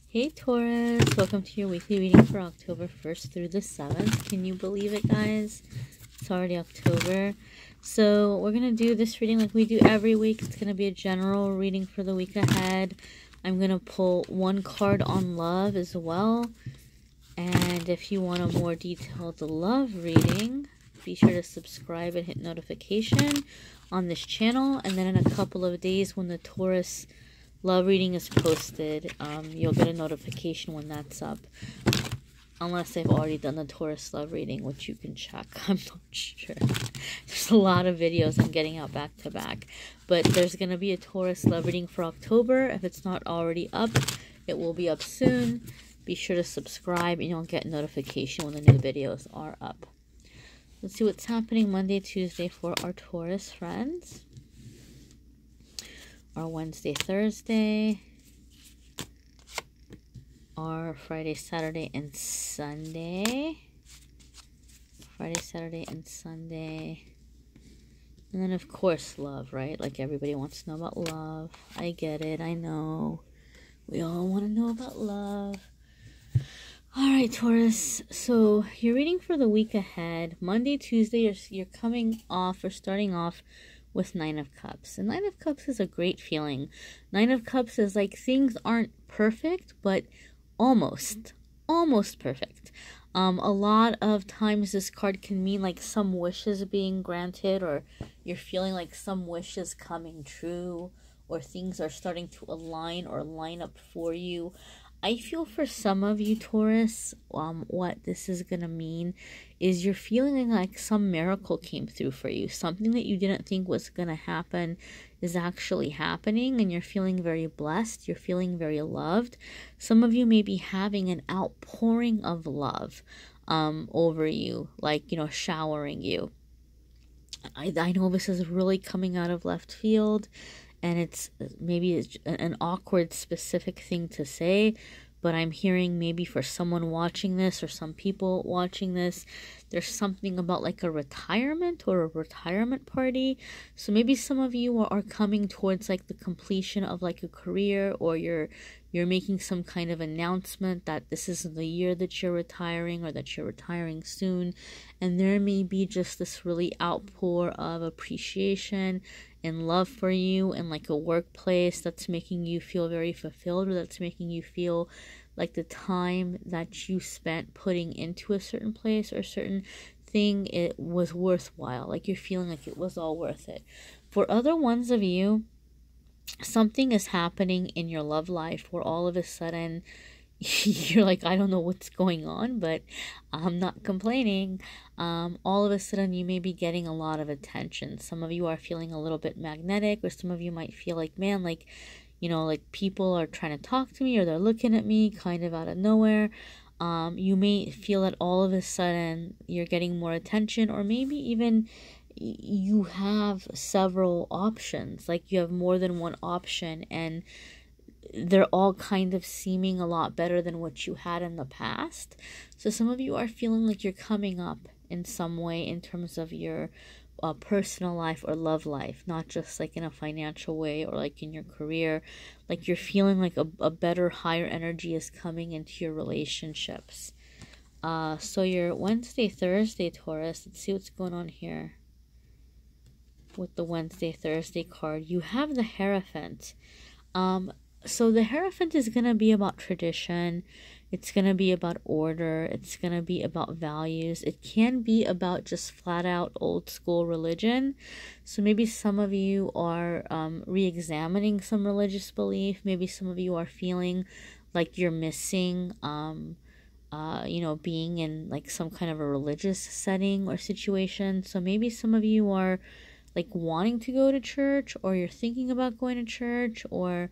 Hey Taurus, welcome to your weekly reading for October 1st through the 7th. Can you believe it, guys? It's already October. So we're going to do this reading like we do every week. It's going to be a general reading for the week ahead. I'm going to pull one card on love as well. And if you want a more detailed love reading, be sure to subscribe and hit notification on this channel. And then in a couple of days when the Taurus love reading is posted, you'll get a notification when that's up. Unless I've already done the Taurus love reading, which you can check. I'm not sure. There's a lot of videos I'm getting out back to back. But there's going to be a Taurus love reading for October. If it's not already up, it will be up soon. Be sure to subscribe and you'll get notification when the new videos are up. Let's see what's happening Monday, Tuesday for our Taurus friends. Our Wednesday, Thursday. Our Friday, Saturday, and Sunday. Friday, Saturday, and Sunday. And then, of course, love, right? Like, everybody wants to know about love. I get it. I know. We all want to know about love. All right, Taurus. So, you're reading for the week ahead. Monday, Tuesday, you're coming off or starting off with Nine of Cups. And Nine of Cups is a great feeling. Nine of Cups is like things aren't perfect, but almost perfect. A lot of times this card can mean like some wishes being granted, or you're feeling like some wishes coming true, or things are starting to align or line up for you. I feel for some of you, Taurus, what this is going to mean is you're feeling like some miracle came through for you. Something that you didn't think was going to happen is actually happening, and you're feeling very blessed. You're feeling very loved. Some of you may be having an outpouring of love over you, like, you know, showering you. I know this is really coming out of left field, and it's an awkward specific thing to say, but I'm hearing maybe for someone watching this or some people watching this, there's something about like a retirement or a retirement party. So maybe some of you are coming towards like the completion of like a career, or you're making some kind of announcement that this is the year that you're retiring, or that you're retiring soon. And there may be just this really outpour of appreciation and love for you, and like a workplace that's making you feel very fulfilled, or that's making you feel like the time that you spent putting into a certain place or a certain thing, it was worthwhile. Like you're feeling like it was all worth it. For other ones of you, something is happening in your love life where all of a sudden you're like, I don't know what's going on, but I'm not complaining. All of a sudden you may be getting a lot of attention. Some of you are feeling a little bit magnetic, or some of you might feel like, man, like, you know, like people are trying to talk to me, or they're looking at me kind of out of nowhere. You may feel that all of a sudden you're getting more attention, or maybe even you have several options, like you have more than one option, and they're all kind of seeming a lot better than what you had in the past. So some of you are feeling like you're coming up in some way in terms of your personal life or love life, not just like in a financial way or like in your career. Like you're feeling like a better, higher energy is coming into your relationships. So your Wednesday, Thursday, Taurus, let's see what's going on here with the Wednesday, Thursday card. You have the Hierophant. So the Hierophant is going to be about tradition. It's going to be about order. It's going to be about values. It can be about just flat out old school religion. So maybe some of you are re-examining some religious belief. Maybe some of you are feeling like you're missing, you know, being in like some kind of a religious setting or situation. So maybe some of you are like wanting to go to church, or you're thinking about going to church, or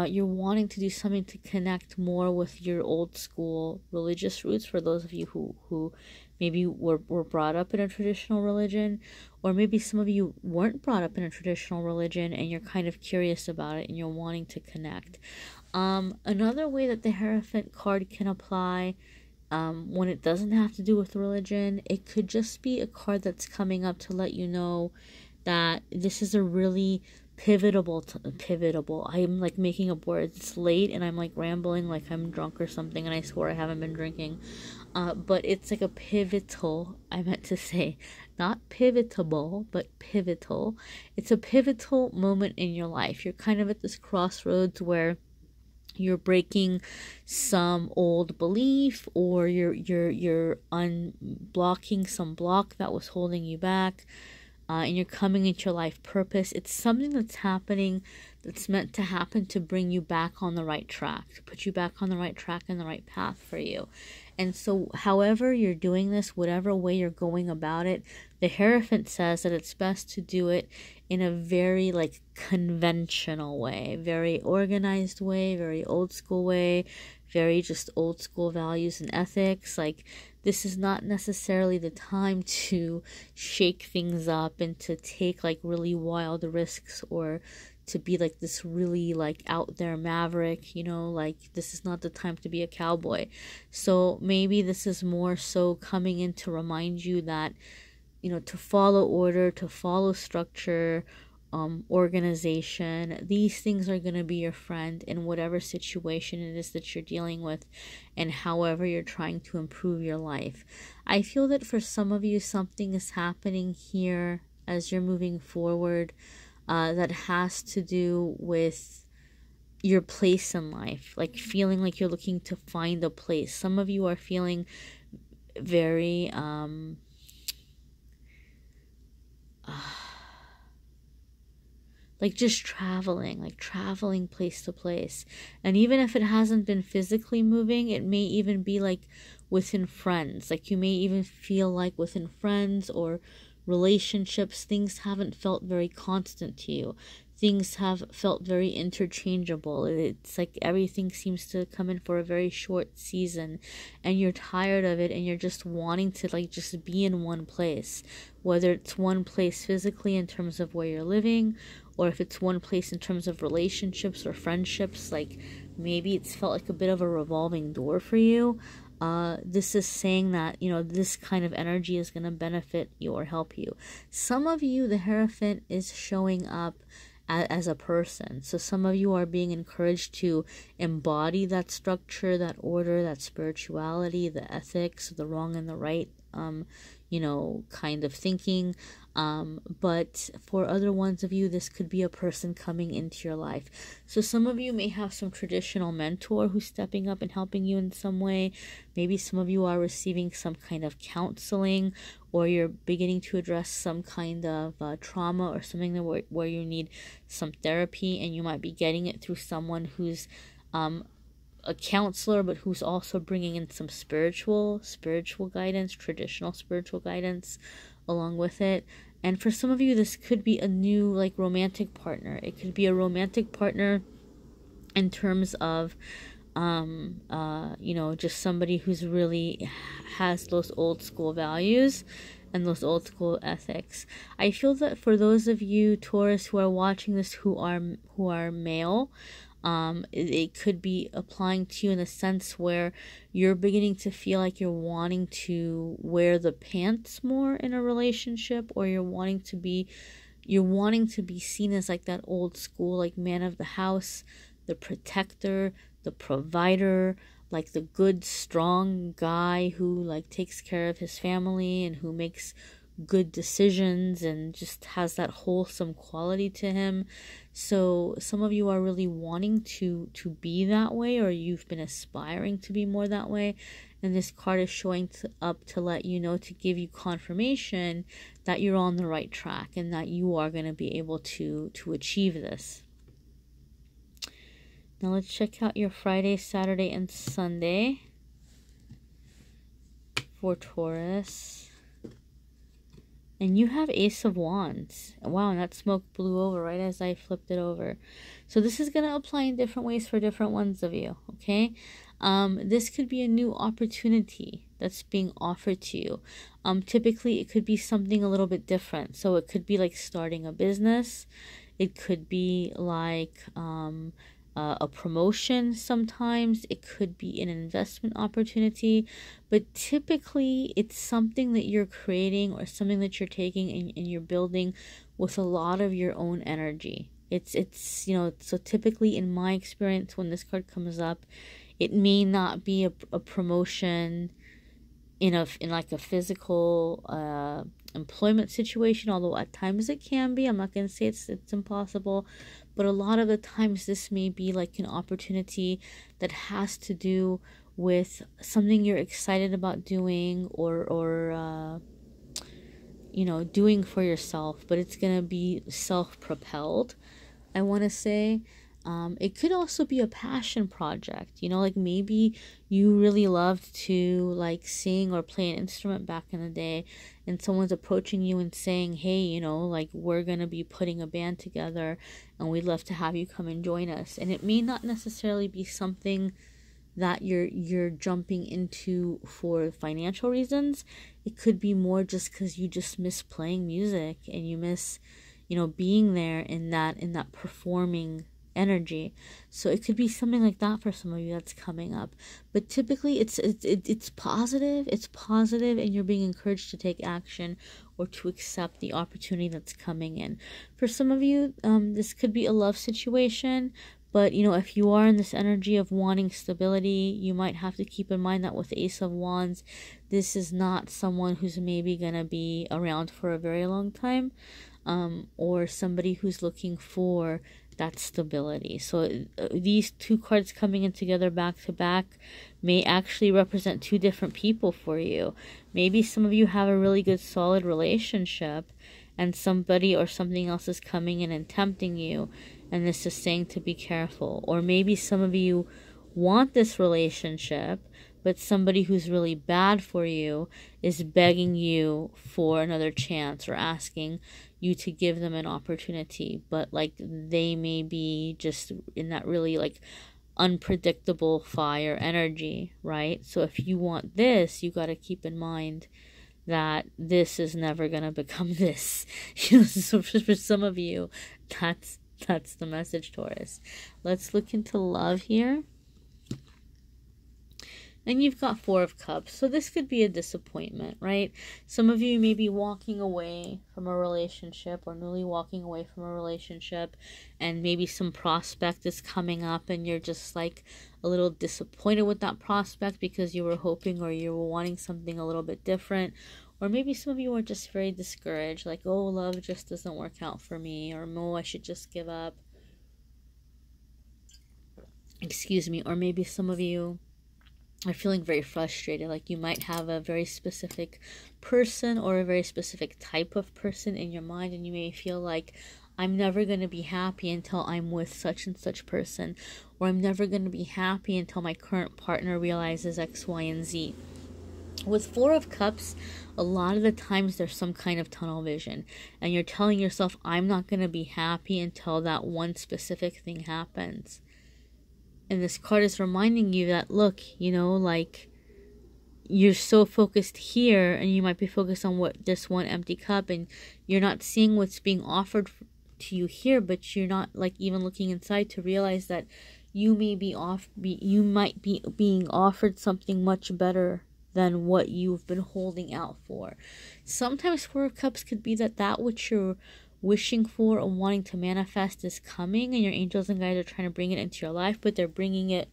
you're wanting to do something to connect more with your old school religious roots, for those of you who maybe were brought up in a traditional religion, or maybe some of you weren't brought up in a traditional religion and you're kind of curious about it and you're wanting to connect. Another way that the Hierophant card can apply, when it doesn't have to do with religion, it could just be a card that's coming up to let you know that this is a really Pivotal. I'm like making up words. It's late and I'm like rambling like I'm drunk or something, and I swear I haven't been drinking. But it's like a pivotal, I meant to say, not pivotable, but pivotal. It's a pivotal moment in your life. You're kind of at this crossroads where you're breaking some old belief, or you're unblocking some block that was holding you back, and you're coming into your life purpose. It's something that's happening, that's meant to happen to bring you back on the right track, to put you back on the right track and the right path for you. And so however you're doing this, whatever way you're going about it, the Hierophant says that it's best to do it in a very like conventional way, very organized way, very old school way, very just old school values and ethics. Like, this is not necessarily the time to shake things up and to take like really wild risks, or to be like this really like out there maverick, like this is not the time to be a cowboy. So maybe this is more so coming in to remind you that, to follow order, to follow structure, organization. These things are going to be your friend in whatever situation it is that you're dealing with, and however you're trying to improve your life. I feel that for some of you, something is happening here as you're moving forward, that has to do with your place in life, like feeling like you're looking to find a place. Some of you are feeling very like just traveling place to place. And even if it hasn't been physically moving, it may even be like within friends. Like you may even feel like within friends or relationships, things haven't felt very constant to you. Things have felt very interchangeable. It's like everything seems to come in for a very short season, and you're tired of it, and you're just wanting to like just be in one place. Whether it's one place physically in terms of where you're living, or if it's one place in terms of relationships or friendships, like maybe it's felt like a bit of a revolving door for you. This is saying that, this kind of energy is going to benefit you or help you. Some of you, the Hierophant is showing up as a person. So some of you are being encouraged to embody that structure, that order, that spirituality, the ethics, the wrong and the right, kind of thinking. But for other ones of you, this could be a person coming into your life. So some of you may have some traditional mentor who's stepping up and helping you in some way. Maybe some of you are receiving some kind of counseling, or you're beginning to address some kind of trauma or something where you need some therapy, and you might be getting it through someone who's a counselor, but who's also bringing in some spiritual guidance, traditional spiritual guidance along with it. And for some of you, this could be a new like romantic partner. It could be a romantic partner in terms of just somebody who's really has those old school values and those old school ethics. I feel that for those of you, Taurus, who are watching this, who are male, it could be applying to you in a sense where you're beginning to feel like you're wanting to wear the pants more in a relationship, or you're wanting to be seen as like that old school, like man of the house, the protector, the provider, like the good, strong guy who like takes care of his family and who makes good decisions and just has that wholesome quality to him. So some of you are really wanting to be that way, or you've been aspiring to be more that way, and this card is showing up to let you know, to give you confirmation that you're on the right track and that you are going to be able to achieve this. Now let's check out your Friday, Saturday, and Sunday for Taurus. And you have Ace of Wands. Wow, and that smoke blew over right as I flipped it over. So this is going to apply in different ways for different ones of you, okay? This could be a new opportunity that's being offered to you. Typically, it could be something a little bit different. So it could be like starting a business. It could be like a promotion sometimes. It could be an investment opportunity. But typically, it's something that you're creating or something that you're taking and you're building with a lot of your own energy. It's you know, so typically in my experience, when this card comes up, it may not be a promotion in like a physical employment situation, although at times it can be. I'm not going to say it's impossible, but a lot of the times this may be like an opportunity that has to do with something you're excited about doing, or you know, doing for yourself, but it's going to be self-propelled, I want to say. It could also be a passion project, you know, like maybe you really loved to like sing or play an instrument back in the day, and someone's approaching you and saying, hey, you know, like we're going to be putting a band together and we'd love to have you come and join us. And it may not necessarily be something that you're jumping into for financial reasons. It could be more just because you just miss playing music and you miss, you know, being there in that performing energy. So it could be something like that for some of you that's coming up. But typically it's positive. It's positive, and you're being encouraged to take action or to accept the opportunity that's coming in. For some of you, this could be a love situation. But, you know, if you are in this energy of wanting stability, you might have to keep in mind that with the Ace of Wands, this is not someone who's maybe going to be around for a very long time, or somebody who's looking for that stability. So these two cards coming in together back to back may actually represent two different people for you. Maybe some of you have a really good solid relationship, and somebody or something else is coming in and tempting you, and this is saying to be careful. Or maybe some of you want this relationship, but somebody who's really bad for you is begging you for another chance or asking you to give them an opportunity, but like they may be just in that really like unpredictable fire energy, right? So if you want this, you got to keep in mind that this is never going to become this. You know, so for some of you, that's the message, Taurus. Let's look into love here. And you've got Four of Cups. So this could be a disappointment, right? Some of you may be walking away from a relationship, or newly walking away from a relationship, and maybe some prospect is coming up and you're just like a little disappointed with that prospect because you were hoping or you were wanting something a little bit different. Or maybe some of you are just very discouraged, like, oh, love just doesn't work out for me, or no, I should just give up. Excuse me. Or maybe some of you are feeling very frustrated, like you might have a very specific person or a very specific type of person in your mind, and you may feel like, I'm never going to be happy until I'm with such and such person, or I'm never going to be happy until my current partner realizes X, Y, and Z. With Four of Cups, a lot of the times there's some kind of tunnel vision, and you're telling yourself, I'm not going to be happy until that one specific thing happens. And this card is reminding you that, look, you know, like, you're so focused here, and you might be focused on what this one empty cup, and you're not seeing what's being offered to you here, but you're not like even looking inside to realize that you may be you might be being offered something much better than what you've been holding out for. Sometimes Four of Cups could be that which you're wishing for or wanting to manifest is coming, and your angels and guides are trying to bring it into your life, but they're bringing it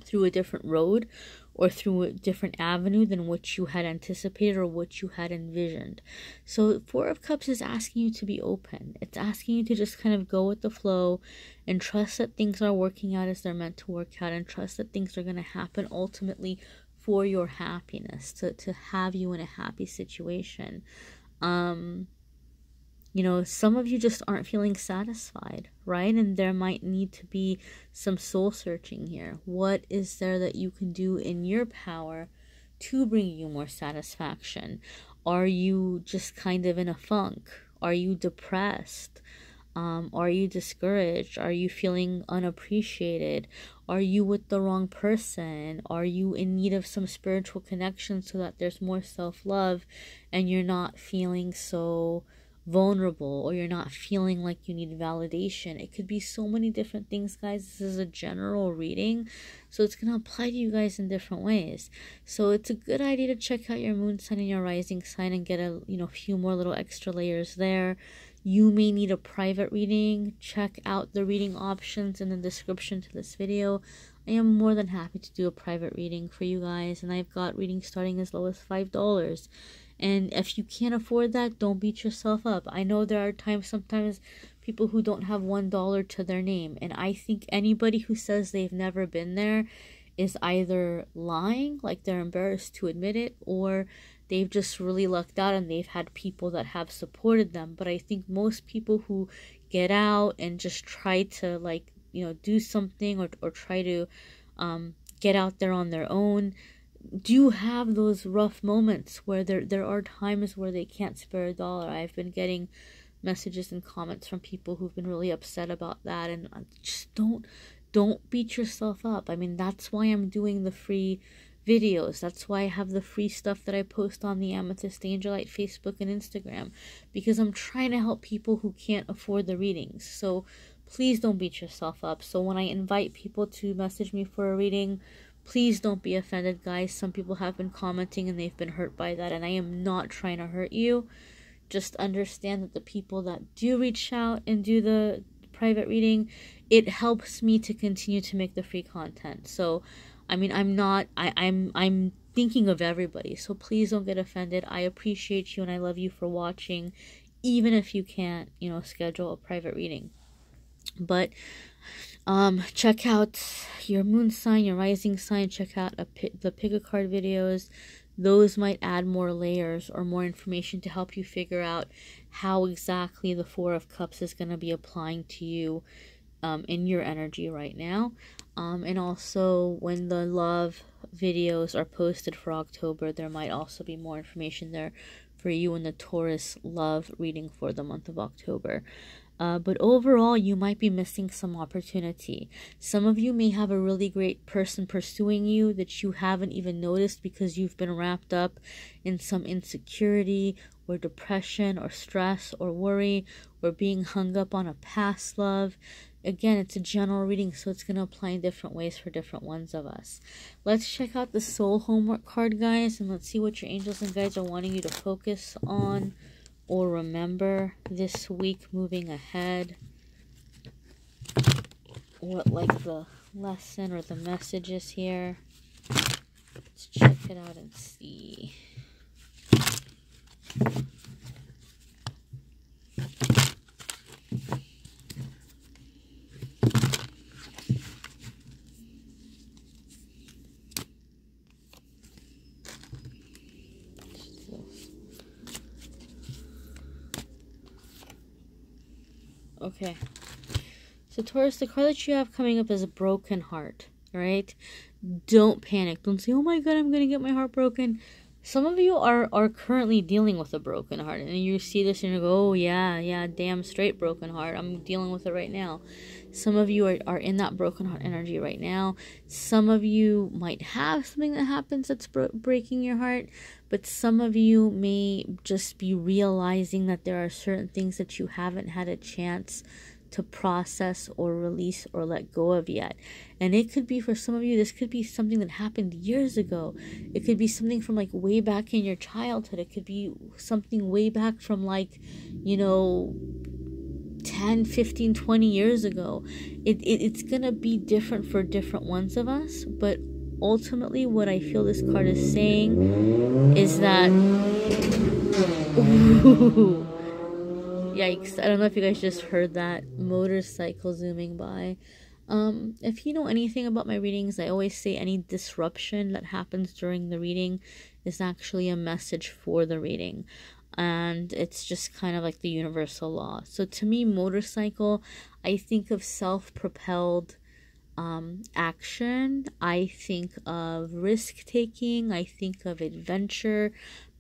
through a different road or through a different avenue than what you had anticipated or what you had envisioned. So Four of Cups is asking you to be open. It's asking you to just kind of go with the flow and trust that things are working out as they're meant to work out, and trust that things are going to happen ultimately for your happiness, to have you in a happy situation. You know, some of you just aren't feeling satisfied, right? And there might need to be some soul searching here. What is there that you can do in your power to bring you more satisfaction? Are you just kind of in a funk? Are you depressed? Are you discouraged? Are you feeling unappreciated? Are you with the wrong person? Are you in need of some spiritual connection so that there's more self-love and you're not feeling so vulnerable, or you're not feeling like you need validation? It could be so many different things, guys. This is a general reading, so it's going to apply to you guys in different ways. So it's a good idea to check out your moon sign and your rising sign and get a few more little extra layers there. you may need a private reading, check out the reading options in the description to this video. I am more than happy to do a private reading for you guys, and I've got readings starting as low as $5. And if you can't afford that, don't beat yourself up. I know there are sometimes people who don't have $1 to their name, and I think anybody who says they've never been there is either lying, like they're embarrassed to admit it, or they've just really lucked out and they've had people that have supported them. But I think most people who get out and just try to, like, you know, do something or try to get out there on their own do have those rough moments where there are times where they can't spare $1. I've been getting messages and comments from people who've been really upset about that, and just don't beat yourself up. I mean, that's why I'm doing the free videos. That's why I have the free stuff that I post on the AmethystAngelLight Facebook and Instagram, because I'm trying to help people who can't afford the readings. So please don't beat yourself up. So when I invite people to message me for a reading, please don't be offended, guys. Some people have been commenting and they've been hurt by that, and I am not trying to hurt you. Just understand that the people that do reach out and do the private reading, it helps me to continue to make the free content. So I mean, I'm thinking of everybody, so please don't get offended. I appreciate you and I love you for watching, even if you can't, you know, schedule a private reading. But check out your moon sign, your rising sign. Check out the pick a card videos. Those might add more layers or more information to help you figure out how exactly the Four of Cups is going to be applying to you in your energy right now. And also when the love videos are posted for October, there might also be more information there for you in the Taurus love reading for the month of October. But overall, you might be missing some opportunity. Some of you may have a really great person pursuing you that you haven't even noticed because you've been wrapped up in some insecurity or depression or stress or worry or being hung up on a past love. Again, it's a general reading, so it's going to apply in different ways for different ones of us. Let's check out the soul homework card, guys, and let's see what your angels and guides are wanting you to focus on or remember this week moving ahead. What, like, the lesson or the message is here. Let's check it out and see. Okay, so Taurus, the card that you have coming up is a broken heart, right? Don't panic. Don't say, oh my god, I'm going to get my heart broken. Some of you are currently dealing with a broken heart, and you see this and you go, oh yeah, damn straight broken heart. I'm dealing with it right now. Some of you are in that broken heart energy right now. Some of you might have something that happens that's breaking your heart, but some of you may just be realizing that there are certain things that you haven't had a chance to process or release or let go of yet. And it could be, for some of you, this could be something that happened years ago. It could be something from like way back in your childhood. It could be something way back from, like, you know, 10, 15, 20 years ago. It's gonna be different for different ones of us, but ultimately what I feel this card is saying is that ooh, yikes, I don't know if you guys just heard that motorcycle zooming by. If you know anything about my readings, I always say any disruption that happens during the reading is actually a message for the reading. And it's just kind of like the universal law. So to me, motorcycle, I think of self-propelled action. I think of risk-taking. I think of adventure.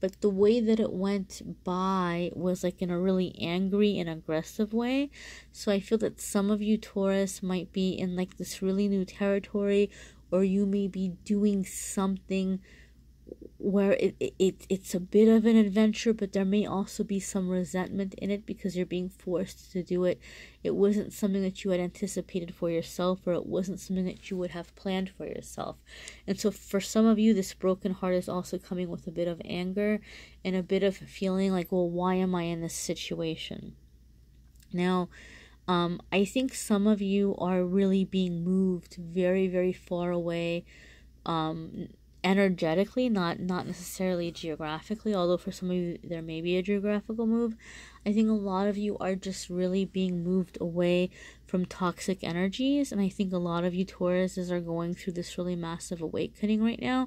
But the way that it went by was like in a really angry and aggressive way. So I feel that some of you, Taurus, might be in like this really new territory, or you may be doing something where it's a bit of an adventure, but there may also be some resentment in it because you're being forced to do it. It wasn't something that you had anticipated for yourself, or it wasn't something that you would have planned for yourself. And so for some of you, this broken heart is also coming with a bit of anger and a bit of feeling like, well, why am I in this situation? Now, I think some of you are really being moved very, very far away, energetically, not necessarily geographically, although for some of you there may be a geographical move. I think a lot of you are just really being moved away from toxic energies, and I think a lot of you Tauruses are going through this really massive awakening right now.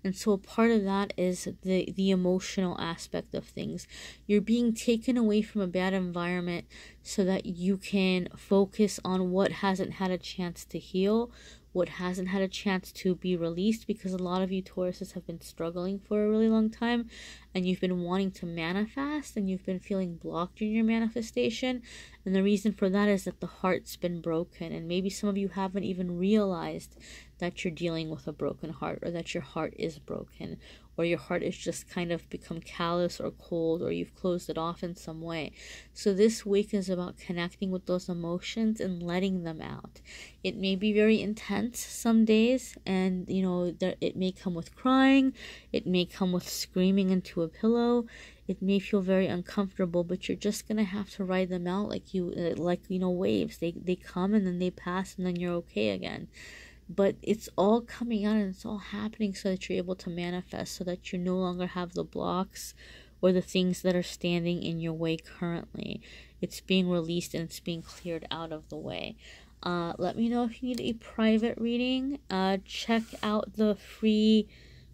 And so a part of that is the emotional aspect of things. You're being taken away from a bad environment so that you can focus on what hasn't had a chance to heal, what hasn't had a chance to be released, because a lot of you Tauruses have been struggling for a really long time, and you've been wanting to manifest, and you've been feeling blocked in your manifestation. And the reason for that is that the heart's been broken, and maybe some of you haven't even realized that you're dealing with a broken heart, or that your heart is broken, or your heart is just kind of become callous or cold, or you've closed it off in some way. So this week is about connecting with those emotions and letting them out. It may be very intense some days, and it may come with crying, it may come with screaming into a pillow, it may feel very uncomfortable, but you're just gonna have to ride them out like waves. They come and then they pass, and then you're okay again. But it's all coming out and it's all happening so that you're able to manifest, so that you no longer have the blocks or the things that are standing in your way currently. It's being released and it's being cleared out of the way. Let me know if you need a private reading. Check out the free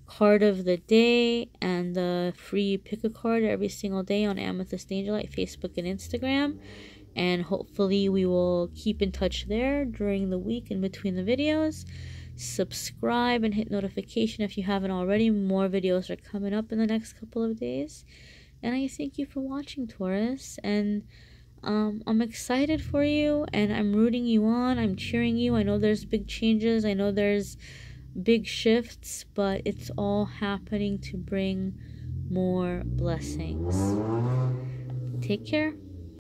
card of the day and the free pick a card every single day on AmethystAngelLight, Facebook and Instagram. And hopefully we will keep in touch there during the week in between the videos. Subscribe and hit notification if you haven't already. More videos are coming up in the next couple of days. And I thank you for watching, Taurus. And I'm excited for you, and I'm rooting you on. I'm cheering you. I know there's big changes. I know there's big shifts, but it's all happening to bring more blessings. Take care.